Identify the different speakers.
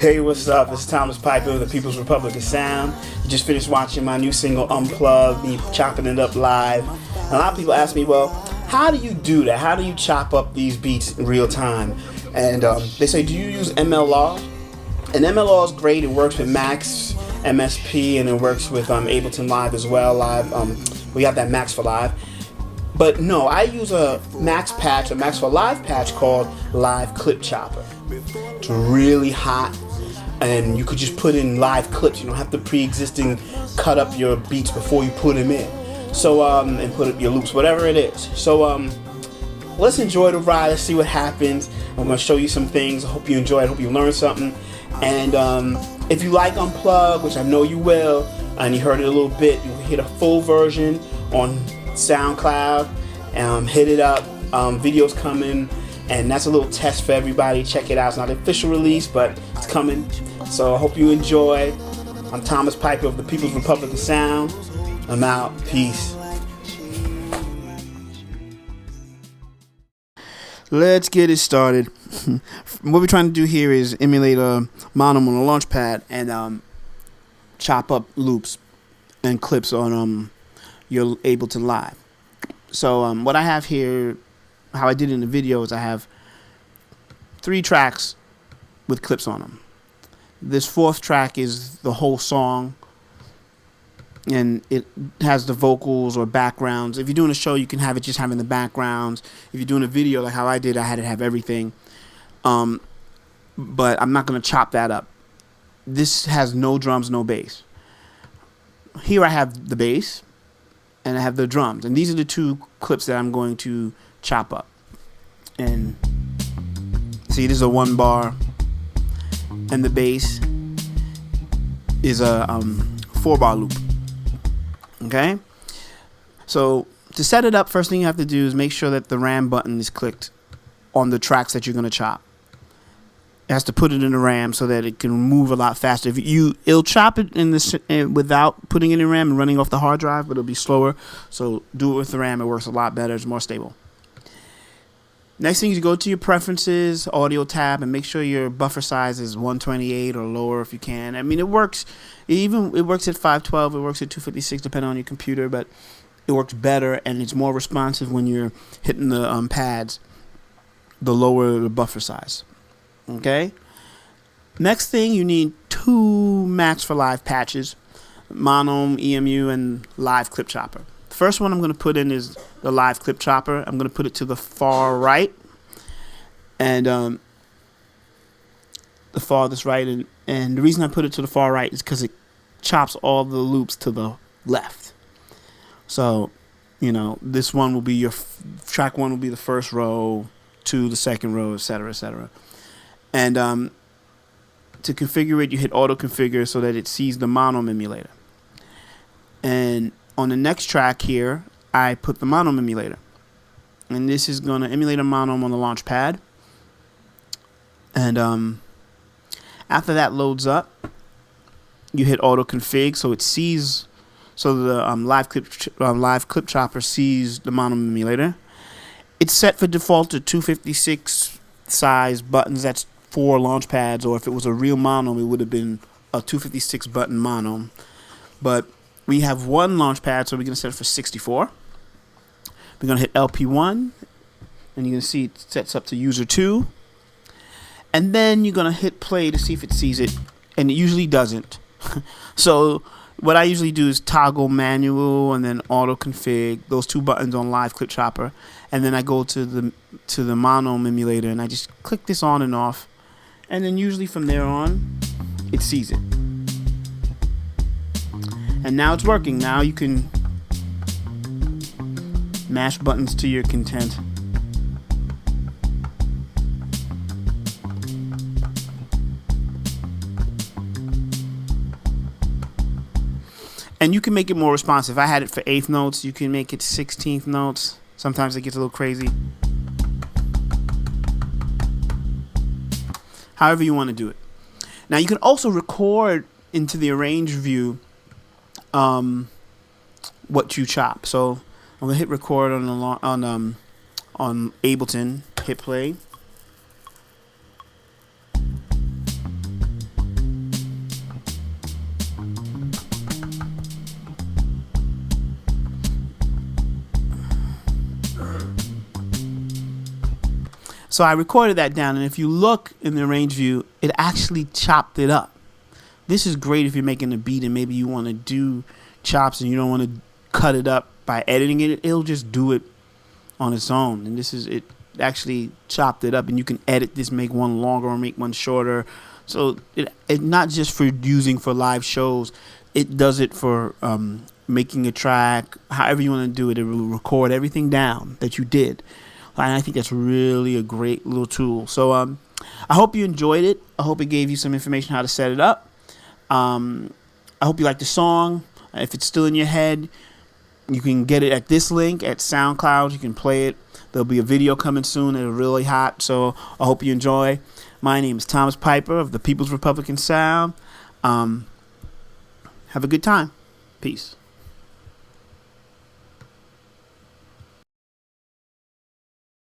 Speaker 1: Hey, what's up? It's Thomas Piper of the People's Republic of Sound. You just finished watching my new single, Unplugged, me chopping it up live. And a lot of people ask me, well, how do you do that? How do you chop up these beats in real time? And they say, do you use MLR? And MLR is great. It works with Max, MSP, and it works with Ableton Live as well. We have that Max for Live. But no, I use a Max patch, a Max for Live patch called Live Clip Chopper. It's really hot, and you could just put in live clips. You don't have to pre-existing cut up your beats before you put them in. So and put up your loops, whatever it is. So let's enjoy the ride. Let's see what happens. I'm gonna show you some things. I hope you enjoy it. I hope you learn something. And if you like Unplugged, which I know you will, and you heard it a little bit, you can hit a full version on SoundCloud. Hit it up. Videos coming. And that's a little test for everybody. Check it out. It's not an official release, but it's coming. So I hope you enjoy. I'm Thomas Piper of the People's Republic of Sound. I'm out. Peace. Let's get it started. What we're trying to do here is emulate a Mono on a Launchpad and chop up loops and clips on your Ableton Live. So what I have here, how I did it in the video, is I have 3 tracks with clips on them. This 4th track is the whole song, and it has the vocals or backgrounds. If you're doing a show, you can have it just having the backgrounds. If you're doing a video like how I did, I had it have everything. But I'm not going to chop that up. This has no drums, no bass. Here I have the bass, and I have the drums. And these are the 2 clips that I'm going to chop up. And see, this is a 1 bar, and the bass is a 4 bar loop. Okay, so to set it up, first thing you have to do is make sure that the RAM button is clicked on the tracks that you're going to chop. It has to put it in the RAM so that it can move a lot faster. It'll chop it without putting it in RAM and running off the hard drive, but it'll be slower. So do it with the RAM. It works a lot better. It's more stable. Next thing is you go to your preferences, audio tab, and make sure your buffer size is 128 or lower if you can. I mean, it works. It works at 512. It works at 256, depending on your computer, but it works better and it's more responsive when you're hitting the pads. The lower the buffer size. Okay. Next thing, you need 2 Max for Live patches, Mono, EMU, and Live Clip Chopper. First one I'm going to put in is the Live Clip Chopper. I'm going to put it to the far right, and the farthest right. And the reason I put it to the far right is because it chops all the loops to the left. So, this one will be your track 1 will be the first row, 2 the second row, etc., etc. And to configure it, you hit Auto Configure so that it sees the Mono emulator. And on the next track here, I put the Mono emulator. And this is going to emulate a Mono on the Launchpad. And after that loads up, you hit Auto Config so it sees, so the Live Clip Chopper sees the Mono emulator. It's set for default to 256 size buttons. That's 4 Launchpads, or if it was a real Mono, it would have been a 256 button Mono. But we have 1 Launchpad, so we're going to set it for 64. We're going to hit LP1, and you're going to see it sets up to user 2. And then you're going to hit play to see if it sees it, and it usually doesn't. So what I usually do is toggle manual and then auto config, those 2 buttons on Live Clip Chopper, and then I go to the Mono emulator, and I just click this on and off, and then usually from there on, it sees it. And now it's working. Now you can mash buttons to your content. And you can make it more responsive. I had it for 8th notes. You can make it 16th notes. Sometimes it gets a little crazy. However you want to do it. Now you can also record into the arrange view what you chop. So I'm gonna hit record on Ableton. Hit play. So I recorded that down, and if you look in the arrange view, it actually chopped it up. This is great if you're making a beat and maybe you want to do chops and you don't want to cut it up by editing it. It'll just do it on its own. And this is it actually chopped it up, and you can edit this, make one longer or make one shorter. So it not just for using for live shows. It does it for making a track, however you want to do it. It will record everything down that you did. And I think that's really a great little tool. So I hope you enjoyed it. I hope it gave you some information how to set it up. I hope you like the song. If it's still in your head, you can get it at this link at SoundCloud. You can play it. There'll be a video coming soon. It's really hot. So I hope you enjoy. My name is Thomas Piper of the People's Republican Sound. Have a good time. Peace.